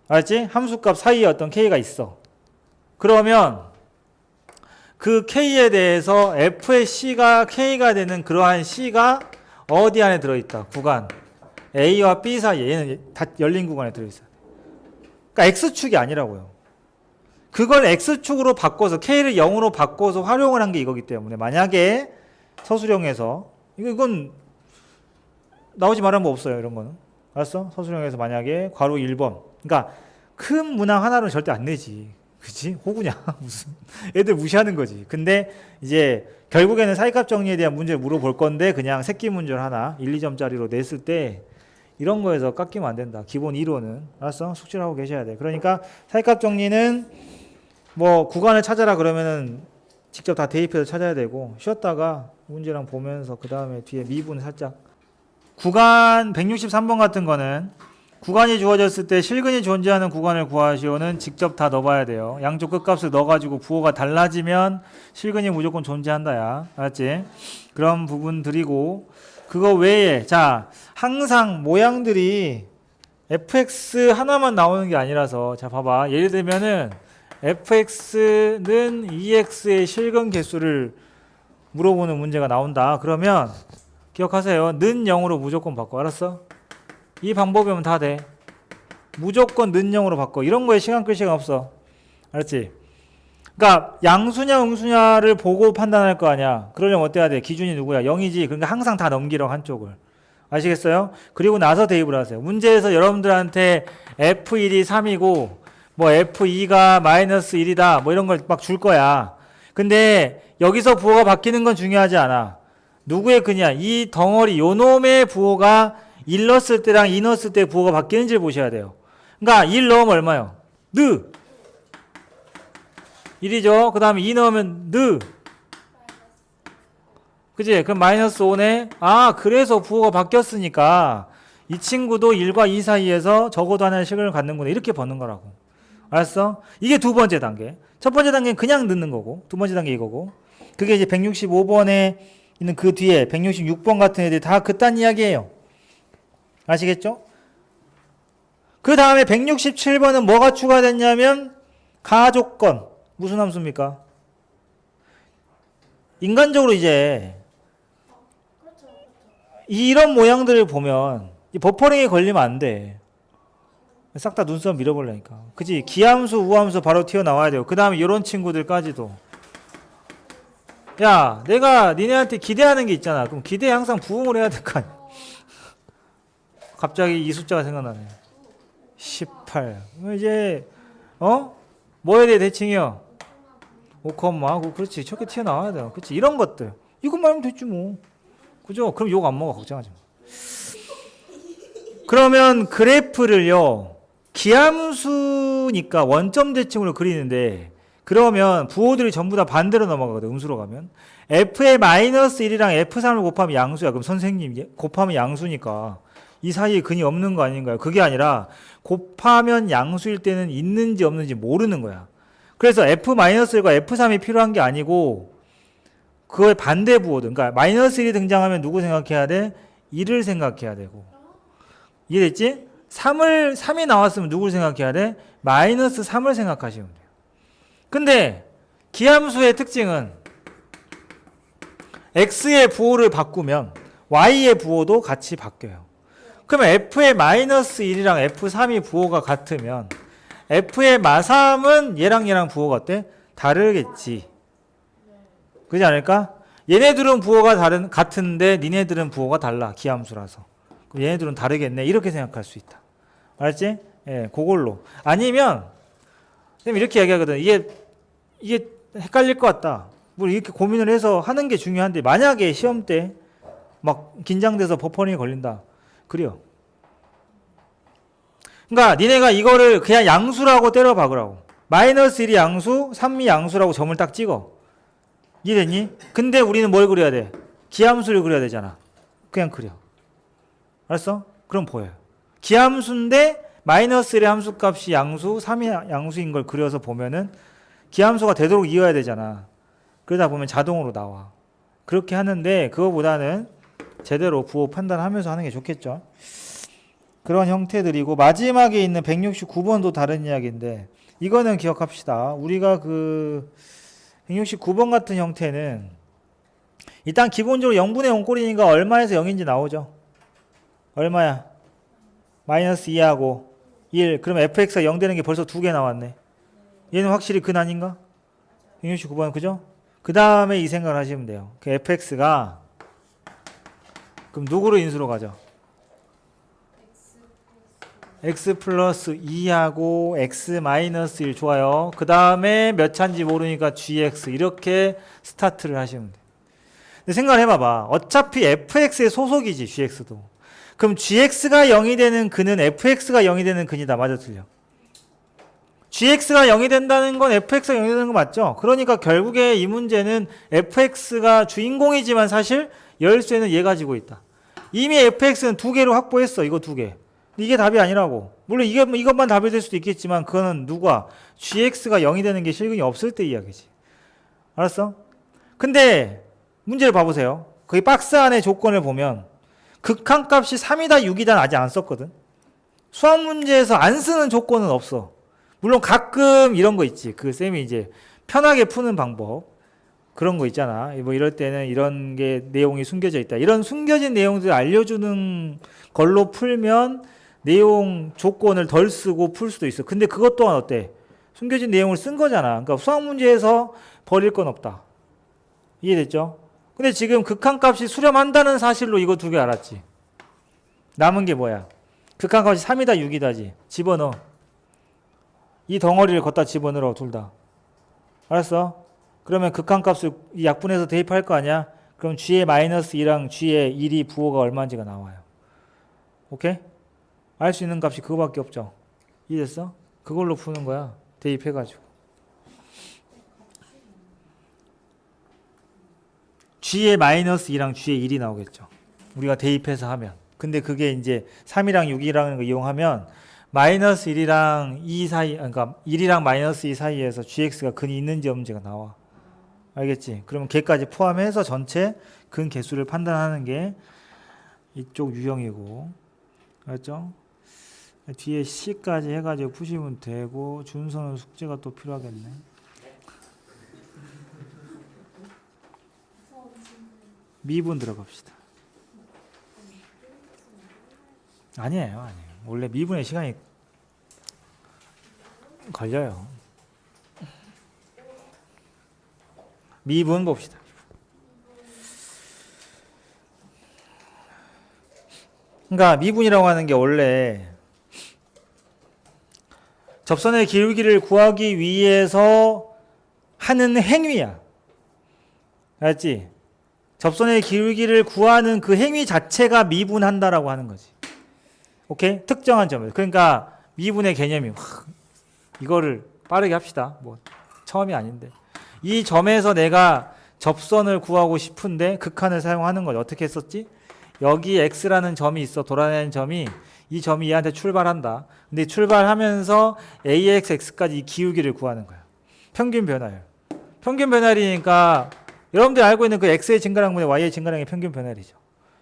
알았지? 함수값 사이에 어떤 K가 있어. 그러면 그 K에 대해서 F의 C가 K가 되는 그러한 C가 어디 안에 들어있다? 구간 A와 B 사이에, 얘는 다 열린 구간에 들어있어요. 그러니까 X축이 아니라고요. 그걸 X축으로 바꿔서 K를 0으로 바꿔서 활용을 한 게 이거기 때문에, 만약에 서술형에서 이건 나오지 말한 거 없어요, 이런 거는. 알았어? 서술형에서 만약에 괄호 1번, 그러니까 큰 문항 하나로는 절대 안 내지. 그치? 호구냐? 무슨 애들 무시하는 거지. 근데 이제 결국에는 사이값 정리에 대한 문제를 물어볼 건데 그냥 새끼 문제를 하나 1, 2점짜리로 냈을 때 이런 거에서 깎이면 안 된다. 기본 이론은. 알았어? 숙지를 하고 계셔야 돼. 그러니까 사이값 정리는 뭐 구간을 찾아라 그러면은 직접 다 대입해서 찾아야 되고, 쉬었다가 문제랑 보면서 그 다음에 뒤에 미분 살짝. 구간 163번 같은 거는 구간이 주어졌을 때 실근이 존재하는 구간을 구하시오는 직접 다 넣어봐야 돼요. 양쪽 끝값을 넣어가지고 부호가 달라지면 실근이 무조건 존재한다야. 알았지? 그런 부분들이고 그거 외에 자 항상 모양들이 fx 하나만 나오는 게 아니라서 자 봐봐. 예를 들면은 fx는 ex의 실근 개수를 물어보는 문제가 나온다. 그러면 기억하세요. 는 0으로 무조건 바꿔. 알았어? 이 방법이면 다 돼. 무조건 는 0으로 바꿔. 이런 거에 시간 끌 시간 없어. 알았지? 그러니까 양수냐 음수냐를 보고 판단할 거 아니야. 그러려면 어때야 돼? 기준이 누구야? 0이지. 그러니까 항상 다 넘기라고 한쪽을. 아시겠어요? 그리고 나서 대입을 하세요. 문제에서 여러분들한테 F1이 3이고 뭐 F2가 마이너스 1이다. 뭐 이런 걸 막 줄 거야. 근데 여기서 부호가 바뀌는 건 중요하지 않아. 누구의 근이야? 이 덩어리 요 놈의 부호가 1 넣었을 때랑 2 넣었을 때 부호가 바뀌는지를 보셔야 돼요. 그러니까 1 넣으면 얼마요? 느 1이죠. 그 다음에 2 넣으면 느 그치? 그럼 마이너스 5네. 아 그래서 부호가 바뀌었으니까 이 친구도 1과 2 사이에서 적어도 하나의 시간을 갖는구나. 이렇게 버는 거라고. 알았어? 이게 두 번째 단계. 첫 번째 단계는 그냥 넣는 거고 두 번째 단계 이거고 그게 이제 165번에 있는 그 뒤에 166번 같은 애들이 다 그딴 이야기예요. 아시겠죠? 그 다음에 167번은 뭐가 추가됐냐면 가조건. 무슨 함수입니까? 인간적으로 이제 이런 모양들을 보면 이 버퍼링에 걸리면 안 돼. 싹 다 눈썹 밀어버리니까. 그치? 기함수, 우함수 바로 튀어나와야 돼요. 그 다음에 이런 친구들까지도. 야, 내가 니네한테 기대하는 게 있잖아. 그럼 기대에 항상 부응을 해야 될 거 아니야. 갑자기 이 숫자가 생각나네. 18. 이제 뭐에 대해 대칭이요? 5컴마. 그렇지. 저렇게 튀어나와야 돼요. 그렇지. 이런 것들. 이것만 하면 됐지 뭐. 그죠? 그럼 욕 안 먹어. 걱정하지 마. 그러면 그래프를요. 기함수니까 원점 대칭으로 그리는데 그러면 부호들이 전부 다 반대로 넘어가거든. 음수로 가면. f의 마이너스 1이랑 f3을 곱하면 양수야. 그럼 선생님 곱하면 양수니까 이 사이에 근이 없는 거 아닌가요? 그게 아니라 곱하면 양수일 때는 있는지 없는지 모르는 거야. 그래서 f-1과 f3이 필요한 게 아니고 그거의 반대 부호들. 그러니까 마이너스 1이 등장하면 누구 생각해야 돼? 1을 생각해야 되고. 이해됐지? 3이 나왔으면 누구를 생각해야 돼? 마이너스 3을 생각하시면 돼요. 근데 기함수의 특징은 x의 부호를 바꾸면 y의 부호도 같이 바뀌어요. 그러면 f의 마이너스 1이랑 f3이 부호가 같으면 f의 마3은 얘랑 부호가 어때? 다르겠지. 그렇지 않을까? 얘네들은 부호가 같은데 니네들은 부호가 달라. 기함수라서. 그럼 얘네들은 다르겠네. 이렇게 생각할 수 있다. 알았지? 예, 그걸로. 아니면 선생님 이렇게 얘기하거든. 이게 헷갈릴 것 같다. 뭐 이렇게 고민을 해서 하는 게 중요한데 만약에 시험 때 막 긴장돼서 버퍼링이 걸린다. 그래요. 그러니까 니네가 이거를 그냥 양수라고 때려 박으라고. 마이너스 1이 양수, 3이 양수라고 점을 딱 찍어. 이해됐니? 근데 우리는 뭘 그려야 돼? 기함수를 그려야 되잖아. 그냥 그려. 알았어? 그럼 보여요. 기함수인데 마이너스 1의 함수값이 양수, 3이 양수인 걸 그려서 보면은 기함수가 되도록 이어야 되잖아. 그러다 보면 자동으로 나와. 그렇게 하는데 그거보다는 제대로 부호 판단하면서 하는 게 좋겠죠. 그런 형태들이고 마지막에 있는 169번도 다른 이야기인데 이거는 기억합시다. 우리가 그 169번 같은 형태는 일단 기본적으로 0분의 0꼴이니까 얼마에서 0인지 나오죠. 얼마야? 마이너스 2하고 1. 그럼 fx가 0 되는 게 벌써 2개 나왔네. 얘는 확실히 근 아닌가? 169번 그죠? 그 다음에 이 생각을 하시면 돼요. 그 fx가 그럼 누구를 인수로 가죠? x 플러스 2하고 x 마이너스 1 좋아요. 그 다음에 몇 차인지 모르니까 gx 이렇게 스타트를 하시면 돼요. 근데 생각을 해봐봐. 어차피 fx의 소속이지 gx도. 그럼 gx가 0이 되는 근은 fx가 0이 되는 근이다. 맞아 틀려? gx가 0이 된다는 건 fx가 0이 되는 거 맞죠? 그러니까 결국에 이 문제는 fx가 주인공이지만 사실 열쇠는 얘 가지고 있다. 이미 fx는 2개로 확보했어. 이거 2개. 이게 답이 아니라고. 물론 이것만 답이 될 수도 있겠지만 그거는 누가 gx가 0이 되는 게 실근이 없을 때 이야기지. 알았어? 근데 문제를 봐보세요. 거기 박스 안에 조건을 보면 극한값이 3이다 6이다 아직 안 썼거든. 수학 문제에서 안 쓰는 조건은 없어. 물론 가끔 이런 거 있지. 그 쌤이 이제 편하게 푸는 방법 그런 거 있잖아. 뭐 이럴 때는 이런 게 내용이 숨겨져 있다. 이런 숨겨진 내용들을 알려주는 걸로 풀면 내용 조건을 덜 쓰고 풀 수도 있어. 근데 그것 또한 어때? 숨겨진 내용을 쓴 거잖아. 그러니까 수학 문제에서 버릴 건 없다. 이해됐죠? 근데 지금 극한값이 수렴한다는 사실로 이거 두 개 알았지. 남은 게 뭐야? 극한값이 3이다 6이다지. 집어넣어. 이 덩어리를 걷다 집어넣어 둘 다. 알았어? 그러면 극한값을 이 약분해서 대입할 거 아니야? 그럼 g의 마이너스 2랑 g의 1이 부호가 얼마인지가 나와요. 오케이? 알 수 있는 값이 그거밖에 없죠. 이해됐어? 그걸로 푸는 거야. 대입해가지고. g의 마이너스 2랑 g의 1이 나오겠죠. 우리가 대입해서 하면. 근데 그게 이제 3이랑 6이라는 거 이용하면 마이너스 1이랑 2 사이, 그러니까 1이랑 마이너스 2 사이에서 gx가 근이 있는지 없는지가 나와. 알겠지? 그러면 걔까지 포함해서 전체 근 개수를 판단하는 게 이쪽 유형이고. 알았죠? 뒤에 C까지 해가지고 푸시면 되고, 준서는 숙제가 또 필요하겠네. 미분 들어갑시다. 아니에요. 원래 미분의 시간이 걸려요. 미분 봅시다. 그러니까 미분이라고 하는 게 원래 접선의 기울기를 구하기 위해서 하는 행위야. 알았지? 접선의 기울기를 구하는 그 행위 자체가 미분한다라고 하는 거지. 오케이? 특정한 점을. 그러니까 미분의 개념이 이거를 빠르게 합시다. 뭐 처음이 아닌데. 이 점에서 내가 접선을 구하고 싶은데 극한을 사용하는 거죠. 어떻게 했었지? 여기 x라는 점이 있어. 돌아다니는 점이 이 점이 얘한테 출발한다. 근데 출발하면서 axx까지 이 기울기를 구하는 거야. 평균 변화율. 평균 변화율이니까 여러분들이 알고 있는 그 x의 증가량분의 y의 증가량의 평균 변화율이죠.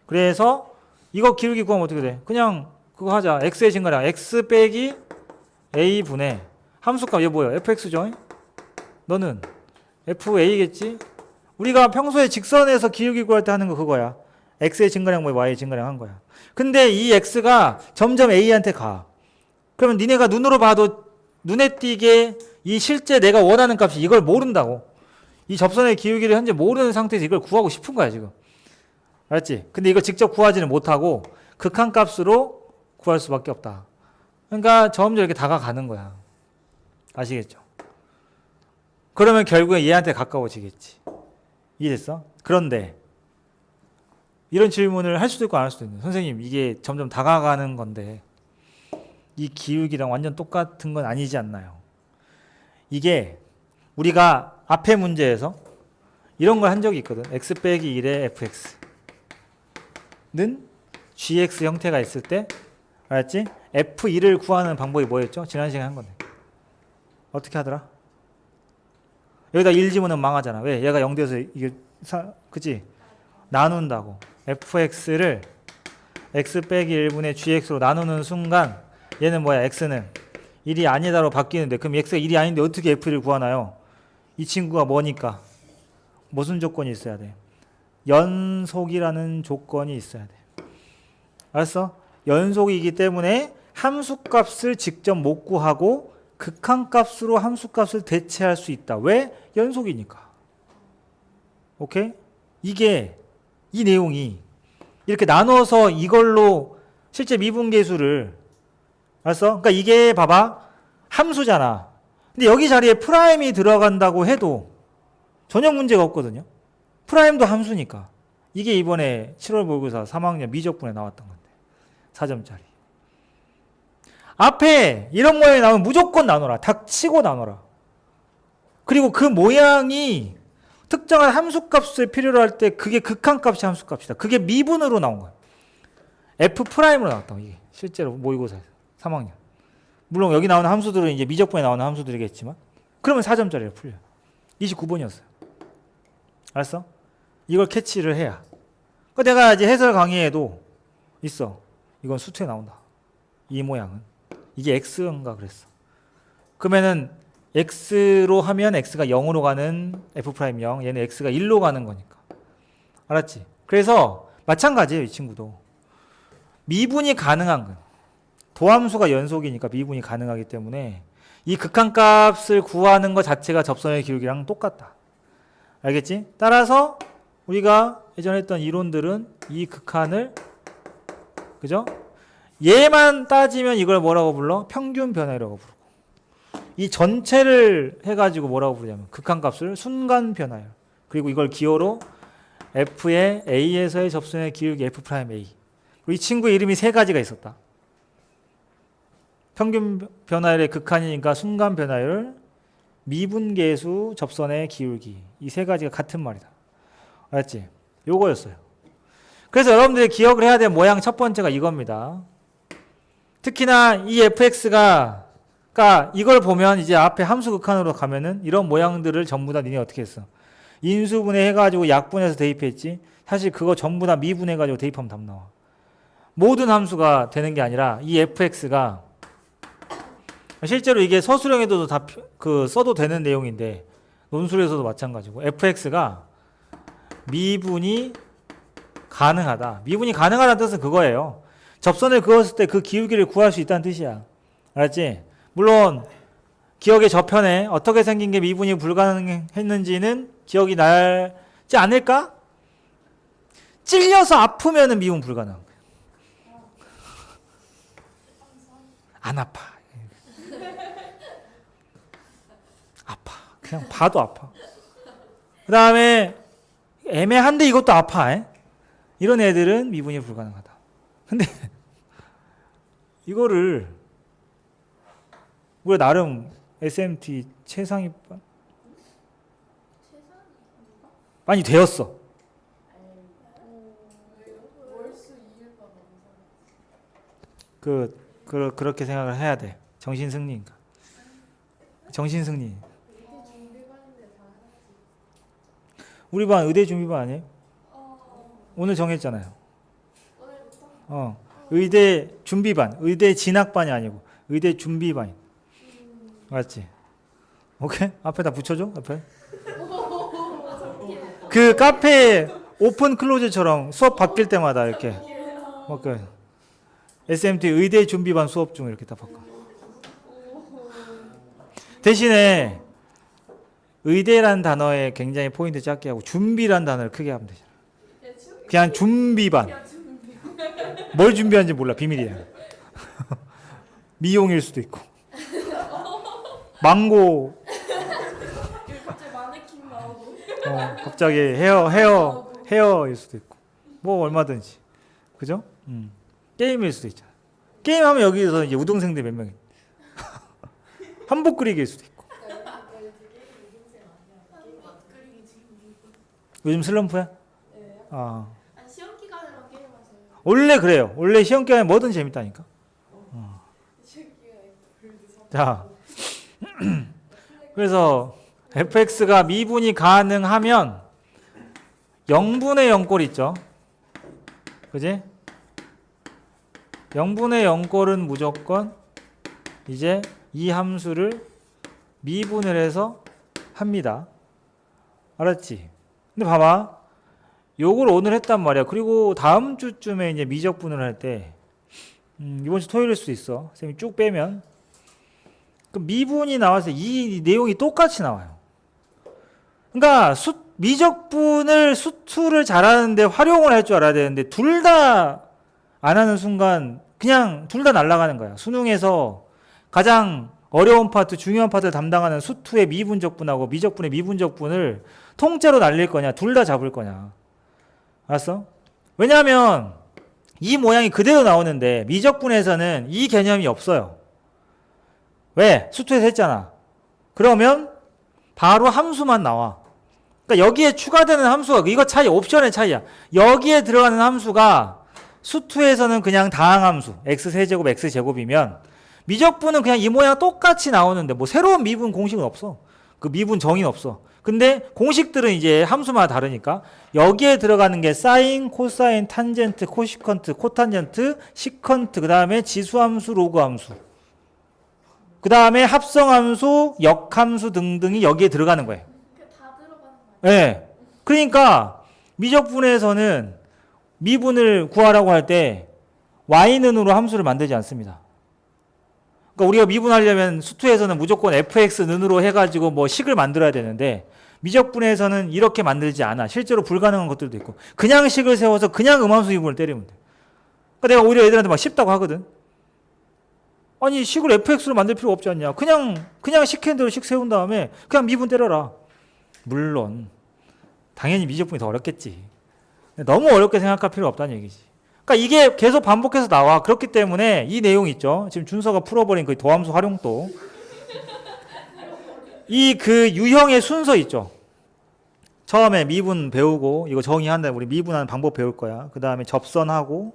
그래서 이거 기울기 구하면 어떻게 돼? 그냥 그거 하자. x의 증가량 x 빼기 a분의 함수값 얘 뭐야? fx죠? 너는 fa겠지? 우리가 평소에 직선에서 기울기 구할 때 하는 거 그거야. x의 증가량 뭐 y의 증가량 한 거야. 근데 이 x가 점점 a한테 가. 그러면 니네가 눈으로 봐도 눈에 띄게 이 실제 내가 원하는 값이 이걸 모른다고. 이 접선의 기울기를 현재 모르는 상태에서 이걸 구하고 싶은 거야 지금. 알았지? 근데 이걸 직접 구하지는 못하고 극한값으로 구할 수밖에 없다. 그러니까 점점 이렇게 다가가는 거야. 아시겠죠? 그러면 결국에 얘한테 가까워지겠지. 이해됐어? 그런데 이런 질문을 할 수도 있고 안 할 수도 있는. 선생님 이게 점점 다가가는 건데 이 기울기랑 완전 똑같은 건 아니지 않나요? 이게 우리가 앞에 문제에서 이런 걸 한 적이 있거든. x 빼기 1의 fx는 gx 형태가 있을 때 알았지? f1을 구하는 방법이 뭐였죠? 지난 시간에 한 건데 어떻게 하더라? 여기다 1 집으면 망하잖아. 왜? 얘가 0돼서 이게 그치? 나눈다고. fx를 x 빼기 1분의 gx로 나누는 순간 얘는 뭐야? x는 1이 아니다로 바뀌는데 그럼 x가 1이 아닌데 어떻게 f를 구하나요? 이 친구가 뭐니까? 무슨 조건이 있어야 돼? 연속이라는 조건이 있어야 돼. 알았어? 연속이기 때문에 함수값을 직접 못 구하고 극한값으로 함수값을 대체할 수 있다. 왜? 연속이니까. 오케이? 이게 이 내용이 이렇게 나눠서 이걸로 실제 미분계수를 알았어? 그러니까 이게 봐봐. 함수잖아. 근데 여기 자리에 프라임이 들어간다고 해도 전혀 문제가 없거든요. 프라임도 함수니까. 이게 이번에 7월 모의고사 3학년 미적분에 나왔던 건데. 4점짜리. 앞에 이런 모양이 나오면 무조건 나눠라. 닥치고 나눠라. 그리고 그 모양이 특정한 함수값을 필요로 할 때 그게 극한값이 함수값이다. 그게 미분으로 나온 거야. F'으로 나왔다고 이게. 실제로 모의고사에서 3학년. 물론 여기 나오는 함수들은 이제 미적분에 나오는 함수들이겠지만 그러면 4점짜리를 풀려. 29번이었어요. 알았어? 이걸 캐치를 해야. 내가 이제 해설 강의에도 있어. 이건 수트에 나온다. 이 모양은. 이게 x인가 그랬어. 그러면은 x로 하면 x가 0으로 가는 f'0, 얘는 x가 1로 가는 거니까. 알았지? 그래서 마찬가지예요, 이 친구도. 미분이 가능한 거. 도함수가 연속이니까 미분이 가능하기 때문에 이 극한값을 구하는 것 자체가 접선의 기울기랑 똑같다. 알겠지? 따라서 우리가 예전에 했던 이론들은 이 극한을, 그죠? 얘만 따지면 이걸 뭐라고 불러? 평균 변화율이라고 부르고, 이 전체를 해가지고 뭐라고 부르냐면 극한값을 순간 변화율, 그리고 이걸 기호로 f의 a에서의 접선의 기울기 f'A. 그리고 이 친구의 이름이 세 가지가 있었다. 평균 변화율의 극한이니까 순간 변화율, 미분계수, 접선의 기울기, 이 세 가지가 같은 말이다. 알았지? 요거였어요. 그래서 여러분들이 기억을 해야 될 모양 첫 번째가 이겁니다. 특히나 이 fx가, 그러니까 이걸 보면 이제 앞에 함수 극한으로 가면은 이런 모양들을 전부 다 니네 어떻게 했어? 인수분해 해가지고 약분해서 대입했지? 사실 그거 전부 다 미분해가지고 대입하면 답 나와. 모든 함수가 되는 게 아니라 이 fx가 실제로 이게 서술형에도 다 써도 되는 내용인데 논술에서도 마찬가지고 fx가 미분이 가능하다. 미분이 가능하다는 뜻은 그거예요. 접선을 그었을 때 그 기울기를 구할 수 있다는 뜻이야. 알았지? 물론 기억의 저편에 어떻게 생긴 게 미분이 불가능했는지는 기억이 나지 않을까? 찔려서 아프면은 미분 불가능. 안 아파. 아파. 그냥 봐도 아파. 그 다음에 애매한데 이것도 아파. 이런 애들은 미분이 불가능하다. 근데 이거를 우리가 나름 SMT 최상위반 많이 되었어. 그렇게 생각을 해야 돼. 정신승리인가? 정신승리. 우리 반 의대 준비반 아니에요? 오늘 정했잖아요. 의대 준비반, 의대 진학반이 아니고 의대 준비반. 맞지? 오케이? 앞에다 붙여줘. 앞에. 그 카페 오픈 클로즈처럼 수업 바뀔 때마다 이렇게. SMT 의대 준비반 수업 중 이렇게 딱 바꿔. 대신에 의대란 단어에 굉장히 포인트 작게 하고 준비란 단어를 크게 하면 되잖아. 그냥 준비반. 뭘 준비하는지 몰라. 비밀이야. 미용일 수도 있고. 망고. 갑자기 마네킹 나오고. 갑자기 헤어일 수도 있고. 뭐 얼마든지. 그죠? 게임일 수도 있잖아. 게임하면 여기서 이제 우등생들 몇 명이. 한복 그리기일 수도 있고. 요즘 슬럼프야? 시험 기간에만 게임하세요. 원래 그래요. 원래 시험 기간에 뭐든 재밌다니까. 자, 그래서 fx가 미분이 가능하면 0분의 0꼴 있죠. 그지? 0분의 0꼴은 무조건 이제 이 함수를 미분을 해서 합니다. 알았지? 근데 봐봐. 요걸 오늘 했단 말이야. 그리고 다음 주쯤에 이제 미적분을 할 때, 이번 주 토요일일 수도 있어. 선생님이 쭉 빼면. 그 미분이 나와서 이 내용이 똑같이 나와요. 그러니까 미적분을 수투를 잘하는데 활용을 할 줄 알아야 되는데 둘 다 안 하는 순간 그냥 둘 다 날아가는 거야. 수능에서 가장 어려운 파트, 중요한 파트를 담당하는 수투의 미분적분하고 미적분의 미분적분을 통째로 날릴 거냐, 둘 다 잡을 거냐. 알았어? 왜냐하면 이 모양이 그대로 나오는데 미적분에서는 이 개념이 없어요. 왜? 수투에서 했잖아. 그러면 바로 함수만 나와. 그러니까 여기에 추가되는 함수가 이거 차이, 옵션의 차이야. 여기에 들어가는 함수가 수투에서는 그냥 다항함수 x세제곱 x제곱이면 미적분은 그냥 이 모양 똑같이 나오는데 뭐 새로운 미분 공식은 없어. 그 미분 정의는 없어. 근데 공식들은 이제 함수마다 다르니까 여기에 들어가는 게 사인, 코사인, 탄젠트, 코시컨트, 코탄젠트, 시컨트, 그 다음에 지수함수, 로그함수, 그 다음에 합성함수, 역함수 등등이 여기에 들어가는 거예요. 다 들어가는 거 아니에요? 네. 그러니까 미적분에서는 미분을 구하라고 할 때 y는으로 함수를 만들지 않습니다. 그러니까 우리가 미분하려면 수투에서는 무조건 fx는으로 해가지고 뭐 식을 만들어야 되는데 미적분에서는 이렇게 만들지 않아. 실제로 불가능한 것들도 있고 그냥 식을 세워서 그냥 음함수 미분을 때리면 돼. 그러니까 내가 오히려 애들한테 막 쉽다고 하거든. 아니 식을 fx로 만들 필요 없지 않냐. 그냥 식한 대로 식 세운 다음에 그냥 미분 때려라. 물론 당연히 미적분이 더 어렵겠지. 너무 어렵게 생각할 필요 없다는 얘기지. 그러니까 이게 계속 반복해서 나와. 그렇기 때문에 이 내용 있죠. 지금 준서가 풀어버린 그 도함수 활용도. 이 그 유형의 순서 있죠. 처음에 미분 배우고 이거 정의한다. 우리 미분하는 방법 배울 거야. 그 다음에 접선하고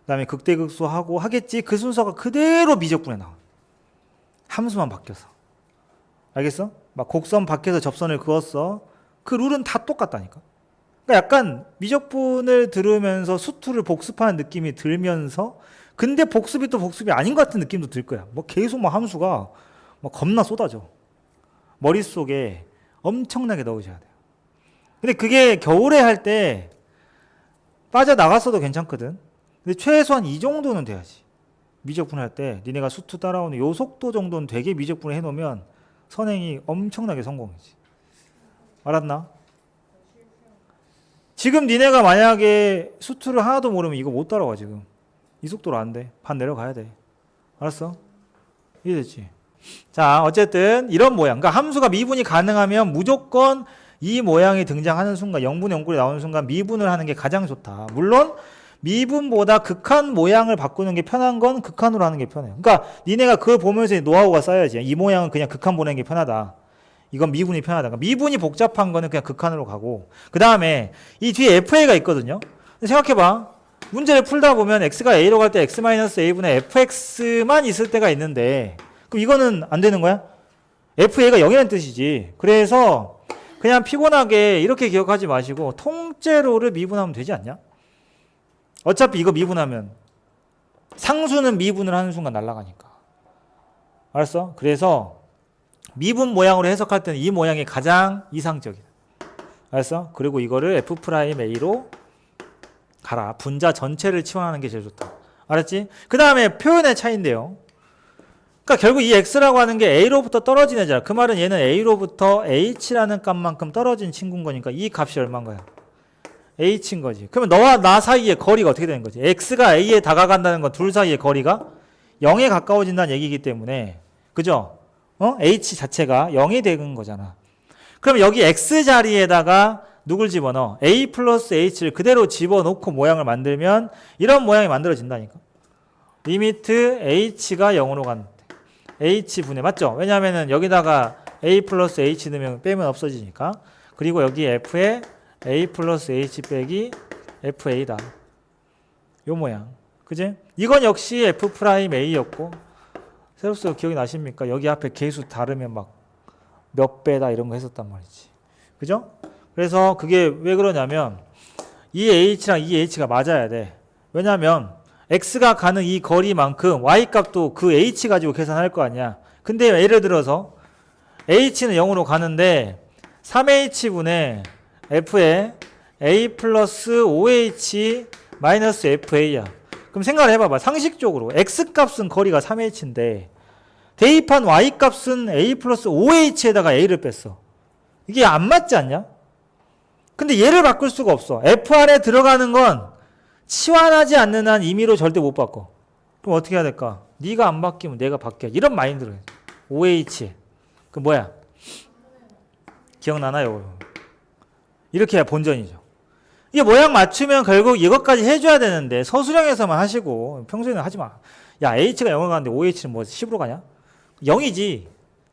그 다음에 극대극소하고 하겠지. 그 순서가 그대로 미적분에 나와. 함수만 바뀌어서. 알겠어? 막 곡선 밖에서 접선을 그었어. 그 룰은 다 똑같다니까. 그러니까 약간 미적분을 들으면서 수투를 복습하는 느낌이 들면서 근데 복습이 또 복습이 아닌 것 같은 느낌도 들 거야. 뭐 계속 막 함수가 막 겁나 쏟아져. 머릿속에 엄청나게 넣으셔야 돼요. 근데 그게 겨울에 할 때 빠져나갔어도 괜찮거든. 근데 최소한 이 정도는 돼야지. 미적분 할 때 니네가 수투 따라오는 요 속도 정도는 되게 미적분을 해놓으면 선행이 엄청나게 성공이지. 알았나? 지금 니네가 만약에 수투를 하나도 모르면 이거 못 따라와 지금. 이 속도로 안 돼. 반 내려가야 돼. 알았어? 이해됐지? 자, 어쨌든 이런 모양. 그러니까 함수가 미분이 가능하면 무조건 이 모양이 등장하는 순간, 0분의 0꼴이 나오는 순간 미분을 하는 게 가장 좋다. 물론 미분보다 극한 모양을 바꾸는 게 편한 건 극한으로 하는 게 편해요. 그러니까 니네가 그걸 보면서 노하우가 쌓여야지. 이 모양은 그냥 극한 보내는 게 편하다. 이건 미분이 편하다. 그러니까 미분이 복잡한 거는 그냥 극한으로 가고 그 다음에 이 뒤에 FA가 있거든요. 생각해봐. 문제를 풀다 보면 x가 a로 갈 때 x-a분의 fx만 있을 때가 있는데 그럼 이거는 안 되는 거야? FA가 0이라는 뜻이지. 그래서 그냥 피곤하게 이렇게 기억하지 마시고 통째로를 미분하면 되지 않냐? 어차피 이거 미분하면 상수는 미분을 하는 순간 날아가니까. 알았어? 그래서 미분 모양으로 해석할 때는 이 모양이 가장 이상적이다. 알았어? 그리고 이거를 f'A로 가라. 분자 전체를 치환하는 게 제일 좋다. 알았지? 그 다음에 표현의 차이인데요. 그러니까 결국 이 x라고 하는 게 a로부터 떨어진 애잖아. 그 말은 얘는 a로부터 h라는 값만큼 떨어진 친구인 거니까 이 값이 얼마인 거야? h인 거지. 그러면 너와 나 사이의 거리가 어떻게 되는 거지? x가 a에 다가간다는 건 둘 사이의 거리가 0에 가까워진다는 얘기이기 때문에 그죠? h 자체가 0이 되는 거잖아. 그럼 여기 x 자리에다가 누굴 집어넣어? a 플러스 h를 그대로 집어넣고 모양을 만들면 이런 모양이 만들어진다니까. 리미트 h가 0으로 간다. h분의 맞죠? 왜냐하면 여기다가 a 플러스 h 넣으면 빼면 없어지니까. 그리고 여기 f에 a 플러스 h 빼기 fa다. 요 모양. 그지? 이건 역시 f'A였고 세로스 기억이 나십니까? 여기 앞에 개수 다르면 막 몇 배다 이런 거 했었단 말이지. 그죠? 그래서 그게 왜 그러냐면 이 h랑 이 h가 맞아야 돼. 왜냐면 x가 가는 이 거리만큼 y 값도 그 h 가지고 계산할 거 아니야. 근데 예를 들어서 h는 0으로 가는데 3h분의 f에 a 플러스 5h 마이너스 fa야. 그럼 생각을 해봐봐. 상식적으로 x 값은 거리가 3h인데 대입한 y 값은 a 플러스 5h에다가 a를 뺐어. 이게 안 맞지 않냐? 근데 얘를 바꿀 수가 없어. f 안에 들어가는 건 치환하지 않는 한 임의로 절대 못 바꿔. 그럼 어떻게 해야 될까? 네가 안 바뀌면 내가 바뀌어. 이런 마인드로 해. 5h. 그 뭐야? 기억나나요? 이렇게 해야 본전이죠. 이게 모양 맞추면 결국 이것까지 해줘야 되는데 서술형에서만 하시고 평소에는 하지 마. 야, h가 0을 가는데 5h는 뭐 10으로 가냐? 0이지.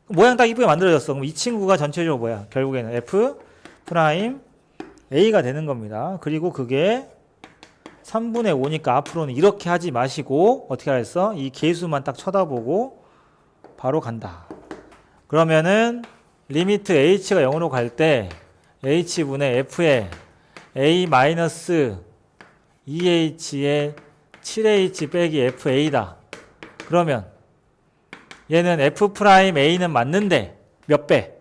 모양 딱 이쁘게 만들어졌어. 그럼 이 친구가 전체적으로 뭐야? 결국에는 f 프라임 a가 되는 겁니다. 그리고 그게 3분의 5니까 앞으로는 이렇게 하지 마시고 어떻게 하랬어? 이 계수만 딱 쳐다보고 바로 간다. 그러면은 리미트 h가 0으로 갈 때 h분의 f의 a 마이너스 2h의 7h 빼기 fa다. 그러면 얘는 f 프라임 a는 맞는데 몇 배?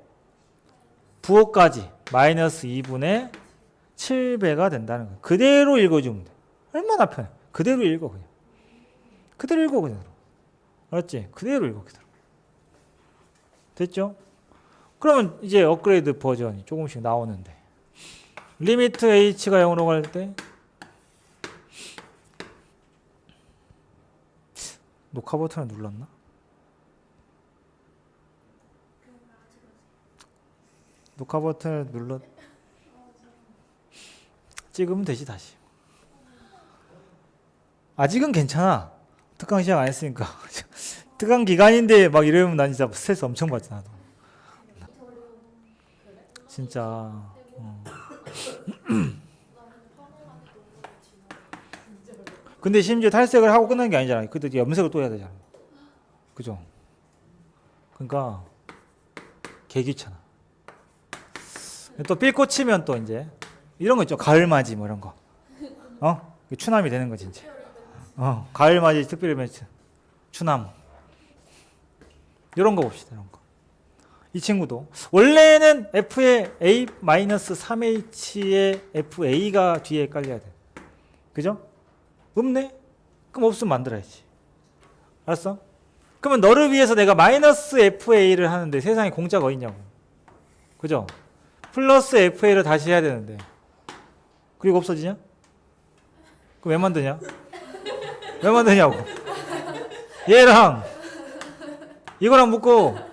부호까지 마이너스 2분의 7배가 된다는 거야. 그대로 읽어주면 돼. 얼마나 편해. 그대로 읽어 그냥. 그대로 읽어 그대로. 알았지? 그대로 읽어 그대로. 됐죠? 그러면 이제 업그레이드 버전이 조금씩 나오는데 리미트 h가 0으로 갈 때 녹화 버튼을 눌렀나? 녹화 버튼을 눌러 찍으면 되지 다시. 아직은 괜찮아. 특강 시작 안 했으니까. 특강 기간인데 막 이러면 난 진짜 스트레스 엄청 받잖아. 진짜. 근데 심지어 탈색을 하고 끝난 게 아니잖아. 그때 염색을 또 해야 되잖아. 그죠? 그러니까 개 귀찮아. 또 삘 꽂히면 또 이제 이런 거 있죠. 가을맞이 뭐 이런 거. 추남이 되는 거지 이제. 가을맞이 특별히 매치. 추남. 이런 거 봅시다. 이런 거. 이 친구도 원래는 f의 a-3h의 fa가 뒤에 깔려야 돼. 그죠? 없네? 그럼 없으면 만들어야지. 알았어? 그러면 너를 위해서 내가 마이너스 fa를 하는데 세상에 공짜가 어딨냐고. 그죠? 플러스 fa를 다시 해야 되는데 그리고 없어지냐? 그럼 왜 만드냐? 왜 만드냐고. 얘랑 이거랑 묶고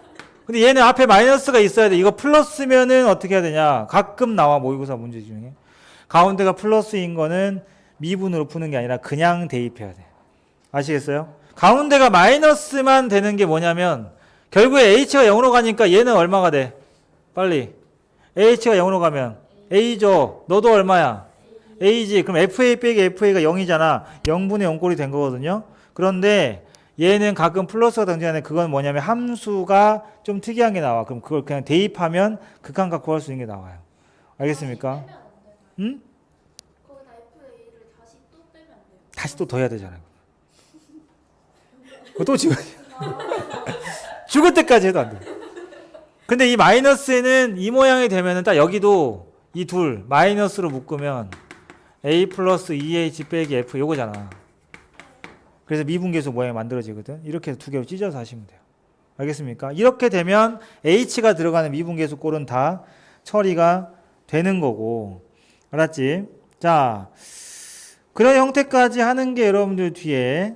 근데 얘는 앞에 마이너스가 있어야 돼. 이거 플러스면은 어떻게 해야 되냐? 가끔 나와 모의고사 문제 중에 가운데가 플러스인 거는 미분으로 푸는 게 아니라 그냥 대입해야 돼. 아시겠어요? 가운데가 마이너스만 되는 게 뭐냐면 결국에 h가 0으로 가니까 얘는 얼마가 돼? 빨리 h가 0으로 가면 a죠. 너도 얼마야? a지. 그럼 fa 빼기 fa가 0이잖아. 0분의 0꼴이 된 거거든요. 그런데 얘는 가끔 플러스가 등장하는데 그건 뭐냐면 함수가 좀 특이한 게 나와. 그럼 그걸 그냥 대입하면 극한값 구할 수 있는 게 나와요. 알겠습니까? 응? 거기다 FA를 다시 또 빼면 안 돼요? 다시 또 더 해야 되잖아요. 또 지금 죽을 때까지 해도 안 돼. 근데 이 마이너스는 이 모양이 되면은 딱 여기도 이 둘 마이너스로 묶으면 a 플러스 2h 빼기 f 요거잖아. 그래서 미분계수 모양이 만들어지거든. 이렇게 해서 두 개로 찢어서 하시면 돼요. 알겠습니까? 이렇게 되면 h가 들어가는 미분계수 꼴은 다 처리가 되는 거고. 알았지? 자, 그런 형태까지 하는 게 여러분들 뒤에